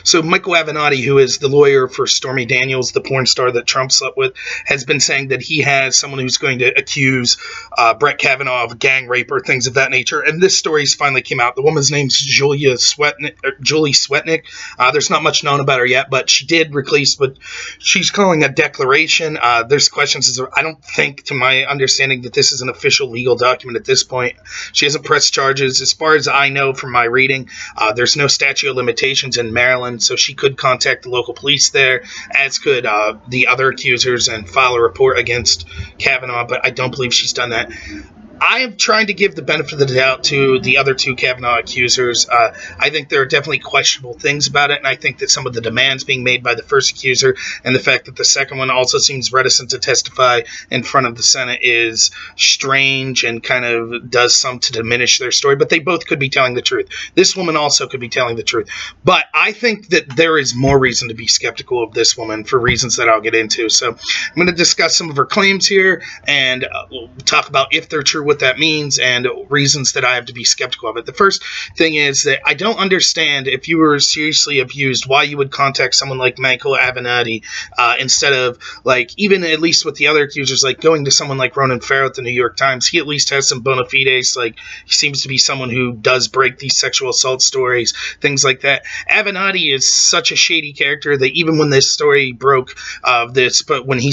So Michael Avenatti, who is the lawyer for Stormy Daniels, the porn star that Trump slept with, has been saying that he has someone who's going to accuse Brett Kavanaugh of gang rape or things of that nature. And this story's finally came out. The woman's name's Julie Swetnick. There's not much known about her yet, but she did release what she's calling a declaration. There's questions. I don't think, to my understanding, that this is an official legal document at this point. She hasn't pressed charges. As far as I know from my reading, there's no statute of limitations in Maryland, so she could contact the local police there, as could the other accusers, and file a report against Kavanaugh, but I don't believe she's done that. I am trying to give the benefit of the doubt to the other two Kavanaugh accusers. I think there are definitely questionable things about it, and I think that some of the demands being made by the first accuser and the fact that the second one also seems reticent to testify in front of the Senate is strange and kind of does some to diminish their story, but they both could be telling the truth. This woman also could be telling the truth. But I think that there is more reason to be skeptical of this woman for reasons that I'll get into. So I'm going to discuss some of her claims here, and we'll talk about if they're true, what that means, and reasons that I have to be skeptical of it. The first thing is that I don't understand, if you were seriously abused, why you would contact someone like Michael Avenatti instead of, like, even at least with the other accusers, like going to someone like Ronan Farrow at the New York Times. He at least has some bona fides. Like, he seems to be someone who does break these sexual assault stories, things like that. Avenatti is such a shady character that even when this story broke but when he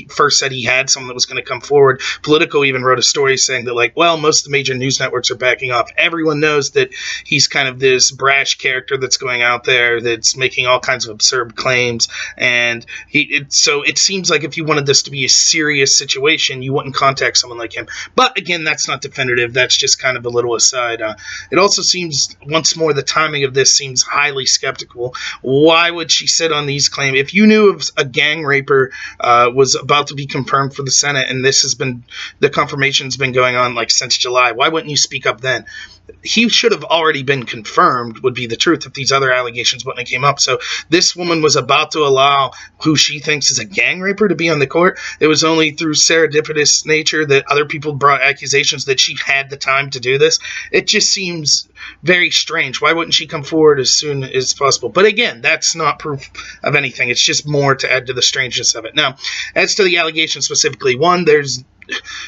first said he had someone that was going to come forward, Politico even wrote a story saying that, like, well, most of the major news networks are backing off. Everyone knows that he's kind of this brash character that's going out there that's making all kinds of absurd claims, and so it seems like if you wanted this to be a serious situation, you wouldn't contact someone like him. But again, that's not definitive. That's just kind of a little aside. It also seems, once more, the timing of this seems highly skeptical. Why would she sit on these claims? If you knew of a gang raper was about to be confirmed for the Senate, and the confirmation's been going on like since July, why wouldn't you speak up then? He should have already been confirmed, would be the truth, if these other allegations wouldn't have came up. So this woman was about to allow who she thinks is a gang raper to be on the court. It was only through serendipitous nature that other people brought accusations that she had the time to do this. It just seems very strange. Why wouldn't she come forward as soon as possible? But again, that's not proof of anything. It's just more to add to the strangeness of it. Now, as to the allegations specifically, one, there's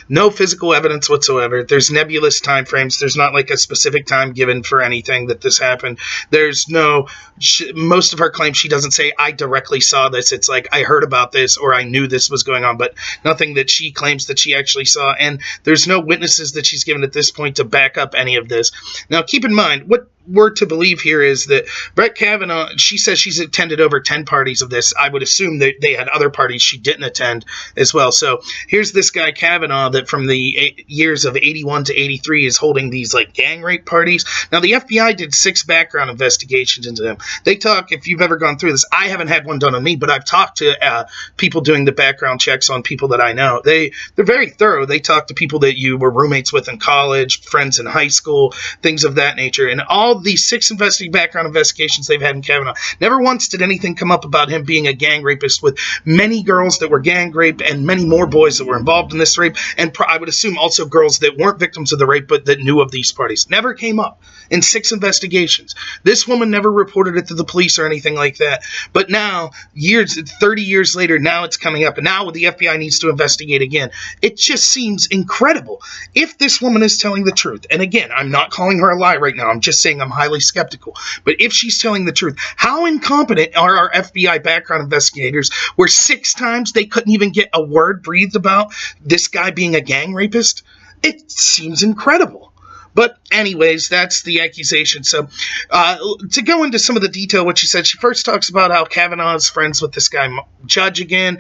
no physical evidence whatsoever. There's nebulous time frames. There's not like a specific time given for anything that this happened. There's most of her claims, she doesn't say, I directly saw this. It's like, I heard about this or I knew this was going on, but nothing that she claims that she actually saw. And there's no witnesses that she's given at this point to back up any of this. Now, keep in mind, what we're to believe here is that Brett Kavanaugh, she says she's attended over 10 parties of this. I would assume that they had other parties she didn't attend as well. So here's this guy Kavanaugh that from the years of 81 to 83 is holding these like gang rape parties. Now the FBI did 6 background investigations into them. They talk, if you've ever gone through this, I haven't had one done on me, but I've talked to people doing the background checks on people that I know. They're very thorough. They talk to people that you were roommates with in college, friends in high school, things of that nature. And all these 6 background investigations they've had in Kavanaugh, never once did anything come up about him being a gang rapist, with many girls that were gang raped and many more boys that were involved in this rape, and I would assume also girls that weren't victims of the rape but that knew of these parties. Never came up in 6 investigations. This woman never reported it to the police or anything like that. But now, 30 years later, now it's coming up, and now the FBI needs to investigate again. It just seems incredible. If this woman is telling the truth, and again, I'm not calling her a lie right now, I'm just saying I'm highly skeptical, but if she's telling the truth, how incompetent are our FBI background investigators, where 6 times they couldn't even get a word breathed about this guy being a gang rapist? It seems incredible. But anyways, that's the accusation. So to go into some of the detail, what she said, she first talks about how Kavanaugh is friends with this guy, Judge, again.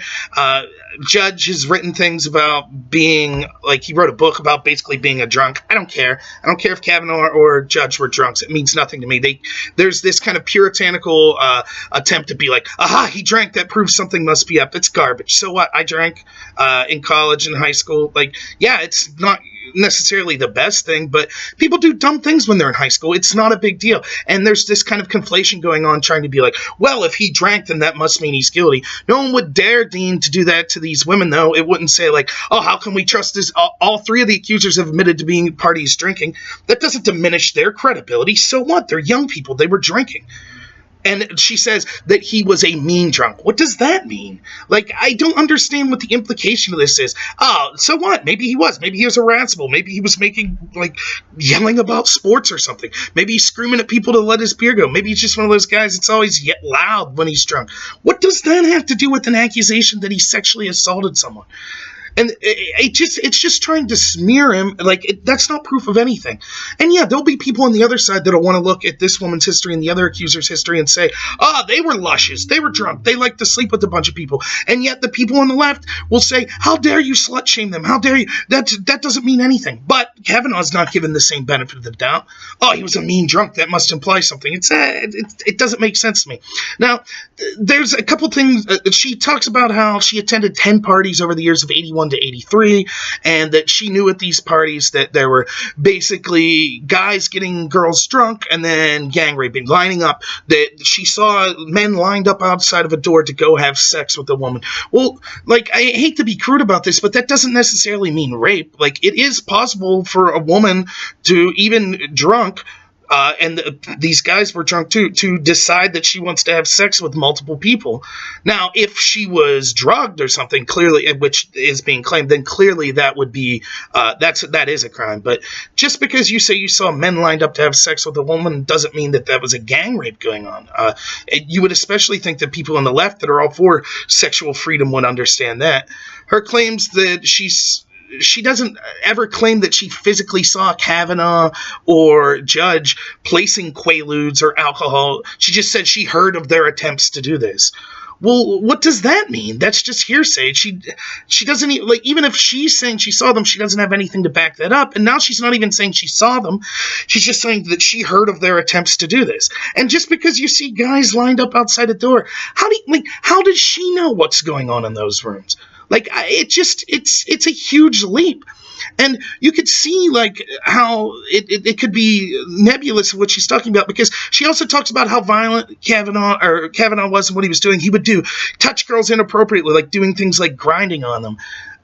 Judge has written things about being, like, he wrote a book about basically being a drunk. I don't care. I don't care if Kavanaugh or Judge were drunks. It means nothing to me. There's this kind of puritanical attempt to be like, aha, he drank. That proves something must be up. It's garbage. So what? I drank in college and high school. Like, yeah, it's not necessarily the best thing, but people do dumb things when they're in high school. It's not a big deal. And there's this kind of conflation going on, trying to be like, well, if he drank, then that must mean he's guilty. No one would dare deem to do that to these women, though. It wouldn't say like, oh, how can we trust this? All 3 of the accusers have admitted to being parties drinking. That doesn't diminish their credibility. So what? They're young people. They were drinking. And she says that he was a mean drunk. What does that mean? Like, I don't understand what the implication of this is. Oh, so what? Maybe he was. Maybe he was irascible. Maybe he was yelling about sports or something. Maybe he's screaming at people to let his beer go. Maybe he's just one of those guys that's always loud when he's drunk. What does that have to do with an accusation that he sexually assaulted someone? And it's just trying to smear him. That's not proof of anything. And yeah, there'll be people on the other side that'll want to look at this woman's history and the other accuser's history and say, they were luscious, they were drunk, they liked to sleep with a bunch of people. And yet the people on the left will say, how dare you slut shame them? How dare you? That doesn't mean anything. But Kavanaugh's not given the same benefit of the doubt. Oh, he was a mean drunk. That must imply something. It doesn't make sense to me. Now, there's a couple things. She talks about how she attended 10 parties over the years of 81 to 83, and that she knew at these parties that there were basically guys getting girls drunk and then gang raping, lining up, that she saw men lined up outside of a door to go have sex with a woman. Well, I hate to be crude about this, but that doesn't necessarily mean rape. It is possible for a woman to, even drunk, these guys were drunk too, to decide that she wants to have sex with multiple people. Now, if she was drugged or something, clearly, which is being claimed, then clearly that would be, that is a crime. But just because you say you saw men lined up to have sex with a woman doesn't mean that was a gang rape going on. You would especially think that people on the left that are all for sexual freedom would understand that. Her claims that she doesn't ever claim that she physically saw Kavanaugh or Judge placing Quaaludes or alcohol. She just said she heard of their attempts to do this. Well, what does that mean? That's just hearsay. She doesn't even if she's saying she saw them, she doesn't have anything to back that up. And now she's not even saying she saw them. She's just saying that she heard of their attempts to do this. And just because you see guys lined up outside a door, how does she know what's going on in those rooms? It's a huge leap. And you could see how it could be nebulous of what she's talking about, because she also talks about how violent Kavanaugh was and what he was doing. He would touch girls inappropriately, doing things like grinding on them.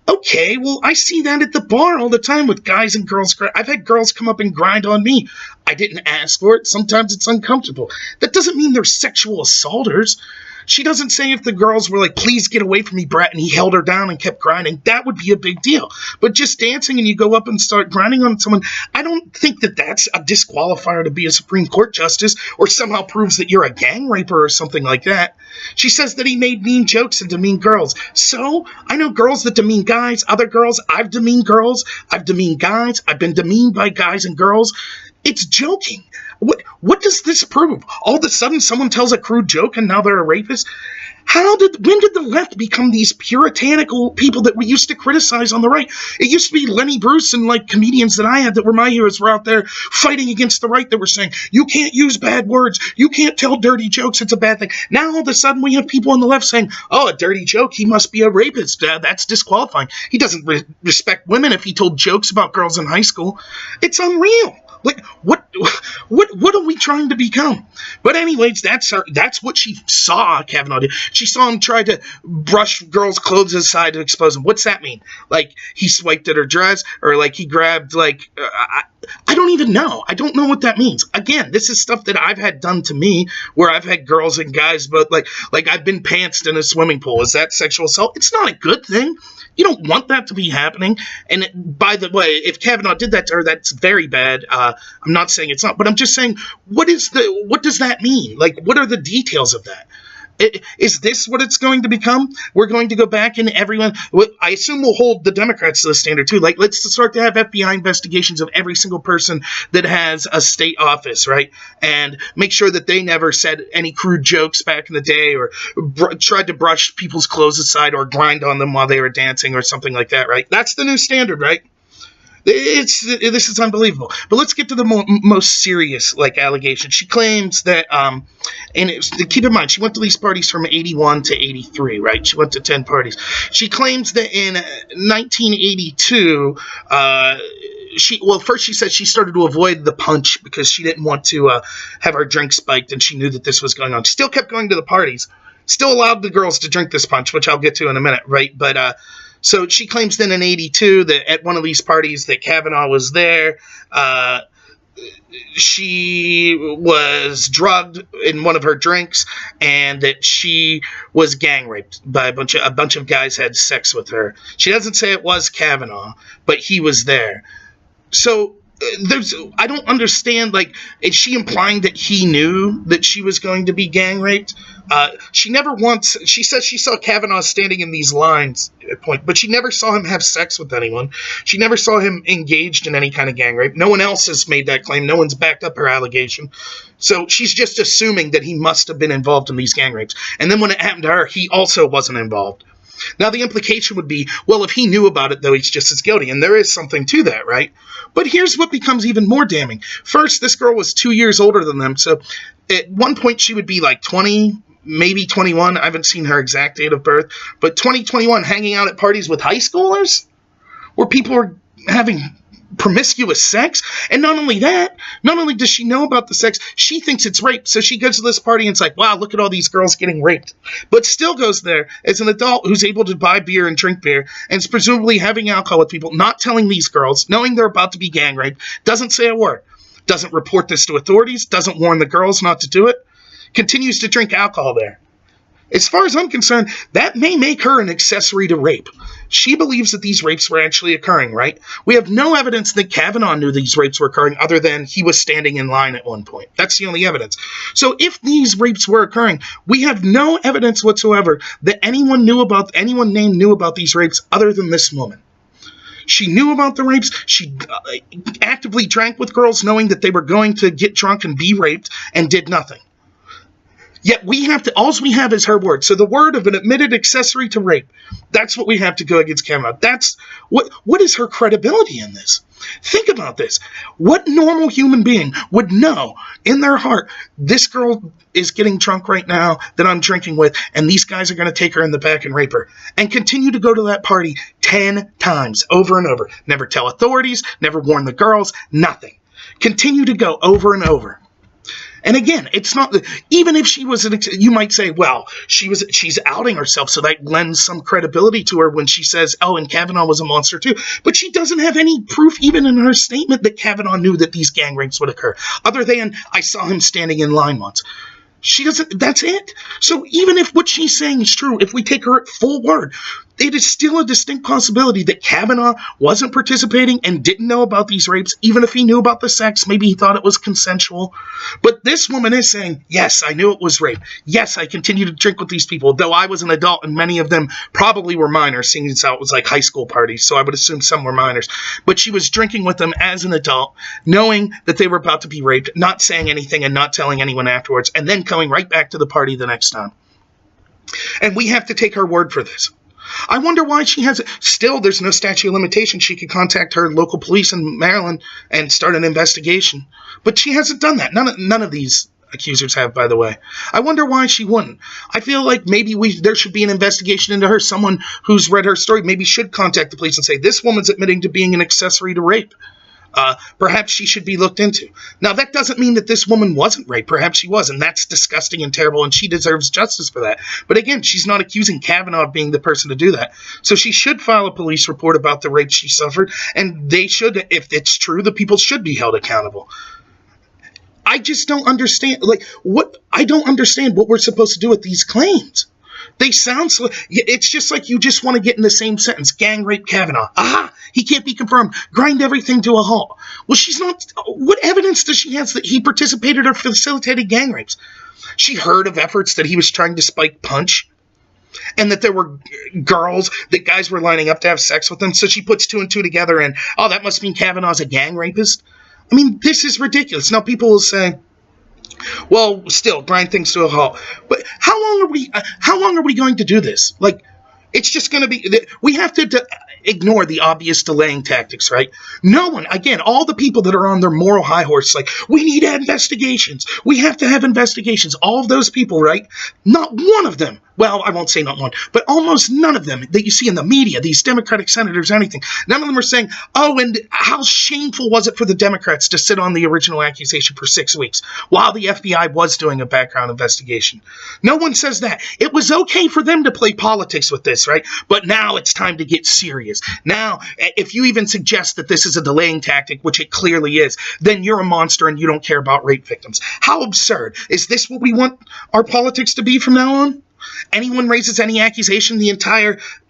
Okay, well, I see that at the bar all the time with guys and girls. I've had girls come up and grind on me. I didn't ask for it. Sometimes it's uncomfortable. That doesn't mean they're sexual assaulters. She doesn't say if the girls were please get away from me, Brett, and he held her down and kept grinding. That would be a big deal. But just dancing and you go up and start grinding on someone, I don't think that that's a disqualifier to be a Supreme Court justice or somehow proves that you're a gang raper or something like that. She says that he made mean jokes and demeaned girls. So, I know girls that demean guys, other girls. I've demeaned girls. I've demeaned guys. I've been demeaned by guys and girls. It's joking. What does this prove? All of a sudden someone tells a crude joke and now they're a rapist? When did the left become these puritanical people that we used to criticize on the right? It used to be Lenny Bruce and comedians that I had that were my heroes were out there fighting against the right that were saying, you can't use bad words, you can't tell dirty jokes, it's a bad thing. Now all of a sudden we have people on the left saying, oh, a dirty joke, he must be a rapist, that's disqualifying. He doesn't respect women if he told jokes about girls in high school. It's unreal. What are we trying to become? But anyways, that's what she saw Kavanaugh do. She saw him try to brush girls' clothes aside to expose them. What's that mean? He swiped at her dress, or he grabbed I don't even know. I don't know what that means. Again, this is stuff that I've had done to me, where I've had girls and guys, but I've been pantsed in a swimming pool. Is that sexual assault? It's not a good thing. You don't want that to be happening. And by the way, if Kavanaugh did that to her, that's very bad. I'm not saying it's not, but I'm just saying, what does that mean? What are the details of that? Is this what it's going to become? We're going to go back and everyone, I assume we'll hold the Democrats to the standard too. Let's start to have FBI investigations of every single person that has a state office, right? And make sure that they never said any crude jokes back in the day, or tried to brush people's clothes aside or grind on them while they were dancing or something like that, right? That's the new standard, right? This is unbelievable. But let's get to the most serious allegation. She claims that keep in mind, she went to these parties from 81 to 83, right? She went to 10 parties. She claims that in 1982, first she said she started to avoid the punch because she didn't want to have her drink spiked, and she knew that this was going on. She still kept going to the parties, still allowed the girls to drink this punch, which I'll get to in a minute, right? But so she claims then in 82 that at one of these parties that Kavanaugh was there, she was drugged in one of her drinks, and that she was gang raped by a bunch of guys had sex with her. She doesn't say it was Kavanaugh, but he was there. So I don't understand, like, is she implying that he knew that she was going to be gang raped? She says she saw Kavanaugh standing in these lines at point, but she never saw him have sex with anyone. She never saw him engaged in any kind of gang rape. No one else has made that claim. No one's backed up her allegation. So she's just assuming that he must have been involved in these gang rapes. And then when it happened to her, he also wasn't involved. Now, the implication would be, well, if he knew about it, though, he's just as guilty. And there is something to that, right? But here's what becomes even more damning. First, this girl was 2 years older than them. So at one point, she would be like 20, maybe 21. I haven't seen her exact date of birth. But 2021, hanging out at parties with high schoolers? Where people are having promiscuous sex? And not only that, not only does she know about the sex, she thinks it's rape. So she goes to this party and it's like, wow, look at all these girls getting raped. But still goes there as an adult who's able to buy beer and drink beer and is presumably having alcohol with people, not telling these girls, knowing they're about to be gang raped, doesn't say a word, doesn't report this to authorities, doesn't warn the girls not to do it, continues to drink alcohol there. As far as I'm concerned, that may make her an accessory to rape. She believes that these rapes were actually occurring, right? We have no evidence that Kavanaugh knew these rapes were occurring other than he was standing in line at one point. That's the only evidence. So if these rapes were occurring, we have no evidence whatsoever that anyone named knew about these rapes other than this woman. She knew about the rapes. She actively drank with girls knowing that they were going to get drunk and be raped and did nothing. Yet all we have is her word. So the word of an admitted accessory to rape, that's what we have to go against Kavanaugh. What is her credibility in this? Think about this. What normal human being would know in their heart, this girl is getting drunk right now that I'm drinking with, and these guys are going to take her in the back and rape her, and continue to go to that party 10 times over and over. Never tell authorities, never warn the girls, nothing. Continue to go over and over. And again, it's not, even if she was, you might say, well, she's outing herself, so that lends some credibility to her when she says, oh, and Kavanaugh was a monster too. But she doesn't have any proof, even in her statement, that Kavanaugh knew that these gang rapes would occur, other than, I saw him standing in line once. She doesn't, that's it. So even if what she's saying is true, if we take her at full word, it is still a distinct possibility that Kavanaugh wasn't participating and didn't know about these rapes. Even if he knew about the sex, maybe he thought it was consensual. But this woman is saying, yes, I knew it was rape. Yes, I continue to drink with these people, though I was an adult and many of them probably were minors, seeing as how it was like high school parties, so I would assume some were minors. But she was drinking with them as an adult, knowing that they were about to be raped, not saying anything and not telling anyone afterwards, and then going right back to the party the next time. And we have to take her word for this. I wonder why she has it. Still, there's no statute of limitation. She could contact her local police in Maryland and start an investigation. But she hasn't done that. None of these accusers have, by the way. I wonder why she wouldn't. I feel like maybe there should be an investigation into her. Someone who's read her story maybe should contact the police and say, this woman's admitting to being an accessory to rape. Perhaps she should be looked into. Now, that doesn't mean that this woman wasn't raped. Perhaps she was, and that's disgusting and terrible, and she deserves justice for that. But again, she's not accusing Kavanaugh of being the person to do that. So she should file a police report about the rape she suffered, and they should, if it's true, the people should be held accountable. I just don't understand, I don't understand what we're supposed to do with these claims. They sound so, it's just like you just want to get in the same sentence. Gang rape Kavanaugh. Aha! He can't be confirmed. Grind everything to a halt. Well, she's not, what evidence does she have that he participated or facilitated gang rapes? She heard of efforts that he was trying to spike punch, and that there were that guys were lining up to have sex with them. So she puts two and two together and, oh, that must mean Kavanaugh's a gang rapist. I mean, this is ridiculous. Now people will say, well, still, grind things to a halt. But how long are we going to do this? It's just going to be, we have to ignore the obvious delaying tactics, right? No one, again, all the people that are on their moral high horse, we need investigations. We have to have investigations. All of those people, right? Not one of them well, I won't say not one, but almost none of them that you see in the media, these Democratic senators or anything, none of them are saying, oh, and how shameful was it for the Democrats to sit on the original accusation for 6 weeks while the FBI was doing a background investigation. No one says that. It was okay for them to play politics with this, right? But now it's time to get serious. Now, if you even suggest that this is a delaying tactic, which it clearly is, then you're a monster and you don't care about rape victims. How absurd. Is this what we want our politics to be from now on? Anyone raises any accusation,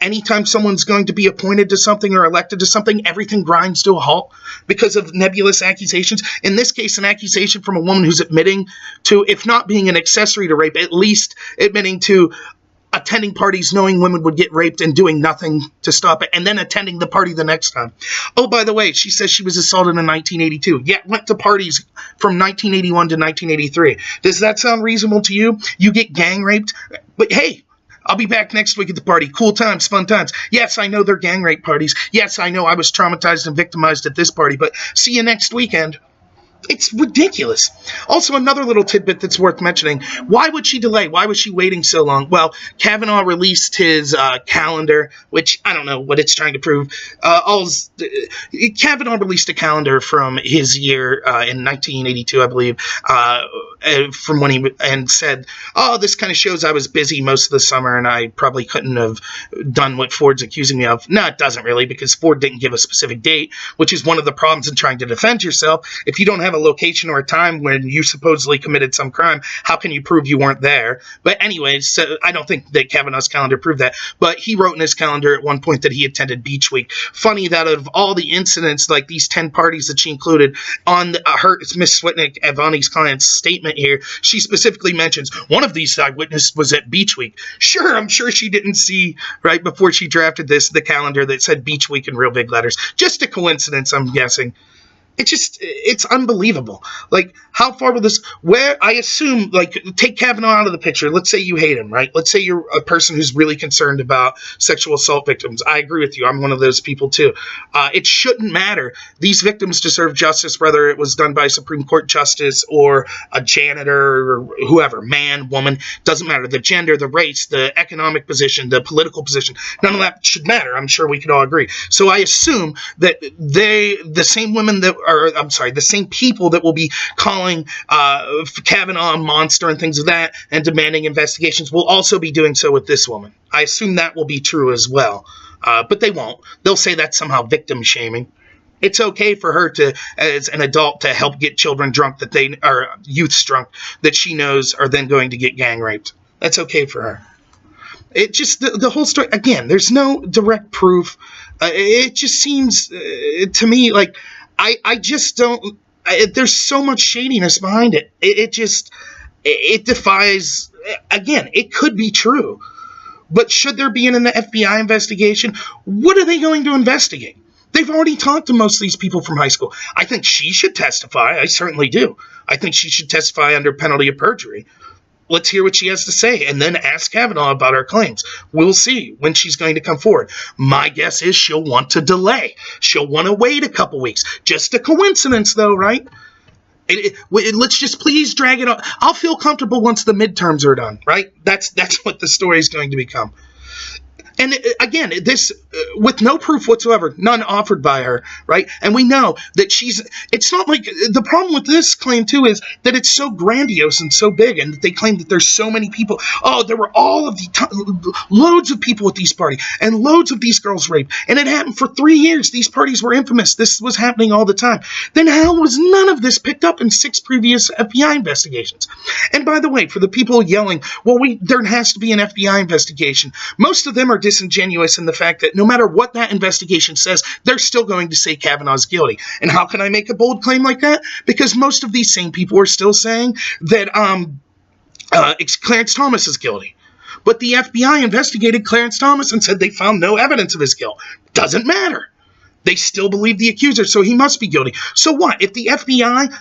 anytime someone's going to be appointed to something or elected to something, everything grinds to a halt because of nebulous accusations. In this case, an accusation from a woman who's admitting to, if not being an accessory to rape, at least admitting to attending parties knowing women would get raped and doing nothing to stop it, and then attending the party the next time. Oh, by the way, she says she was assaulted in 1982, yet went to parties from 1981 to 1983. Does that sound reasonable to you? You get gang raped, but hey, I'll be back next week at the party. Cool times, fun times. Yes, I know they're gang rape parties. Yes, I know I was traumatized and victimized at this party, but see you next weekend. It's ridiculous. Also, another little tidbit that's worth mentioning. Why would she delay? Why was she waiting so long? Well, Kavanaugh released his calendar, which I don't know what it's trying to prove. Kavanaugh released a calendar from his year in 1982, I believe, from when and said, oh, this kind of shows I was busy most of the summer and I probably couldn't have done what Ford's accusing me of. No, it doesn't really, because Ford didn't give a specific date, which is one of the problems in trying to defend yourself. If you don't have a location or a time when you supposedly committed some crime, how can you prove you weren't there? But anyways, so I don't think that Kavanaugh's calendar proved that, but he wrote in his calendar at one point that he attended Beach Week. Funny that of all the incidents, like these 10 parties that she included on Miss Switnick, Evani's client's statement here, she specifically mentions one of these I witnessed was at Beach Week. Sure, I'm sure she didn't see right before she drafted this the calendar that said Beach Week in real big letters. Just a coincidence, I'm guessing. It's unbelievable. Like, how far will this, where, I assume, like, take Kavanaugh out of the picture. Let's say you hate him, right? Let's say you're a person who's really concerned about sexual assault victims. I agree with you. I'm one of those people, too. It shouldn't matter. These victims deserve justice, whether it was done by a Supreme Court justice or a janitor or whoever, man, woman, doesn't matter. The gender, the race, the economic position, the political position, none of that should matter. I'm sure we could all agree. So I assume that the same women that the same people that will be calling Kavanaugh a monster and things of that and demanding investigations will also be doing so with this woman. I assume that will be true as well. But they won't. They'll say that's somehow victim shaming. It's okay for her to, as an adult, to help get children drunk youths drunk that she knows are then going to get gang raped. That's okay for her. It just, the whole story, again, there's no direct proof. It just seems to me like I just don't, there's so much shadiness behind it. It defies, again, it could be true. But should there be an FBI investigation? What are they going to investigate? They've already talked to most of these people from high school. I think she should testify. I certainly do. I think she should testify under penalty of perjury. Let's hear what she has to say, and then ask Kavanaugh about her claims. We'll see when she's going to come forward. My guess is she'll want to delay. She'll want to wait a couple weeks. Just a coincidence, though, right? Let's just please drag it on. I'll feel comfortable once the midterms are done, right? That's what the story is going to become. And again, this, with no proof whatsoever, none offered by her, right? And we know that it's not like, the problem with this claim too is that it's so grandiose and so big, and that they claim that there's so many people. Oh, there were all of loads of people at these parties, and loads of these girls raped, and it happened for 3 years. These parties were infamous. This was happening all the time. Then how was none of this picked up in 6 previous FBI investigations? And by the way, for the people yelling, well, there has to be an FBI investigation, most of them are disingenuous in the fact that no matter what that investigation says, they're still going to say Kavanaugh's guilty. And how can I make a bold claim like that? Because most of these same people are still saying that Clarence Thomas is guilty. But the FBI investigated Clarence Thomas and said they found no evidence of his guilt. Doesn't matter. They still believe the accuser, so he must be guilty. So what? If the FBI,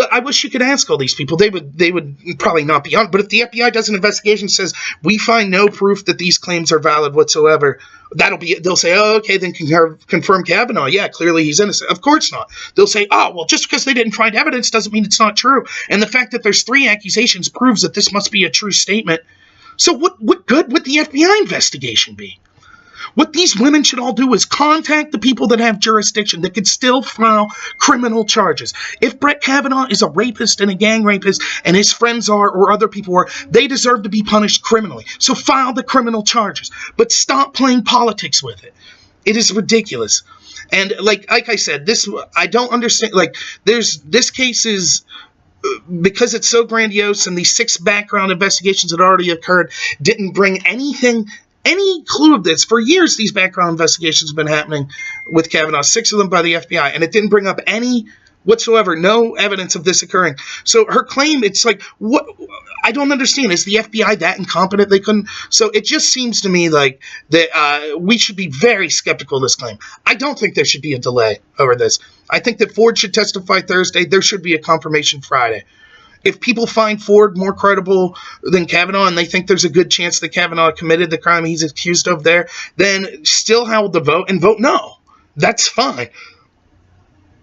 I wish you could ask all these people. They would probably not be on. But if the FBI does an investigation and says, we find no proof that these claims are valid whatsoever, they'll say, oh, okay, then confirm Kavanaugh. Yeah, clearly he's innocent. Of course not. They'll say, oh, well, just because they didn't find evidence doesn't mean it's not true. And the fact that there's 3 accusations proves that this must be a true statement. So what good would the FBI investigation be? What these women should all do is contact the people that have jurisdiction that could still file criminal charges. If Brett Kavanaugh is a rapist and a gang rapist, and his friends are, or other people are, they deserve to be punished criminally. So file the criminal charges, but stop playing politics with it. It is ridiculous. And like I said, this, I don't understand. Like, this case is, because it's so grandiose, and these 6 background investigations that already occurred didn't bring anything, any clue of this. For years, these background investigations have been happening with Kavanaugh, 6 of them by the FBI, and it didn't bring up any whatsoever, no evidence of this occurring. So her claim, it's like, what? I don't understand. Is the FBI that incompetent? They couldn't. So it just seems to me like that we should be very skeptical of this claim. I don't think there should be a delay over this. I think that Ford should testify Thursday. There should be a confirmation Friday. If people find Ford more credible than Kavanaugh, and they think there's a good chance that Kavanaugh committed the crime he's accused of there, then still hold the vote and vote no. That's fine.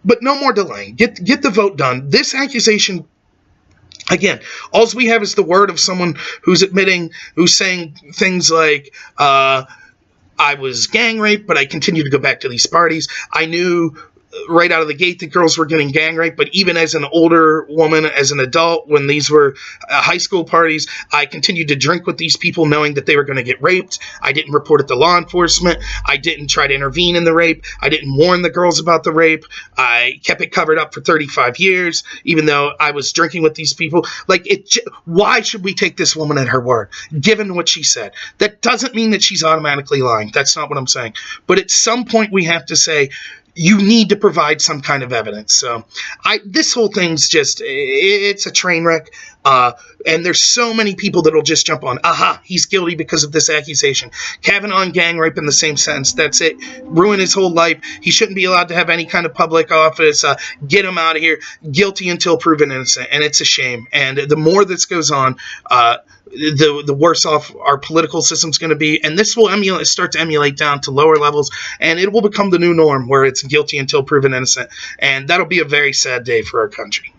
But no more delaying. Get the vote done. This accusation, again, all we have is the word of someone who's saying things like, I was gang raped, but I continue to go back to these parties. I knew right out of the gate that girls were getting gang raped, but even as an older woman, as an adult, when these were high school parties, I continued to drink with these people knowing that they were going to get raped. I didn't report it to law enforcement. I didn't try to intervene in the rape. I didn't warn the girls about the rape. I kept it covered up for 35 years, even though I was drinking with these people. Like, why should we take this woman at her word, given what she said? That doesn't mean that she's automatically lying. That's not what I'm saying. But at some point, we have to say, you need to provide some kind of evidence. So this whole thing's just, it's a train wreck. And there's so many people that'll just jump on, aha, he's guilty because of this accusation. Kavanaugh and gang rape in the same sentence. That's it. Ruin his whole life. He shouldn't be allowed to have any kind of public office. Get him out of here. Guilty until proven innocent. And it's a shame. And the more this goes on, the worse off our political system's going to be. And this will start to emulate down to lower levels. And it will become the new norm where it's guilty until proven innocent. And that'll be a very sad day for our country.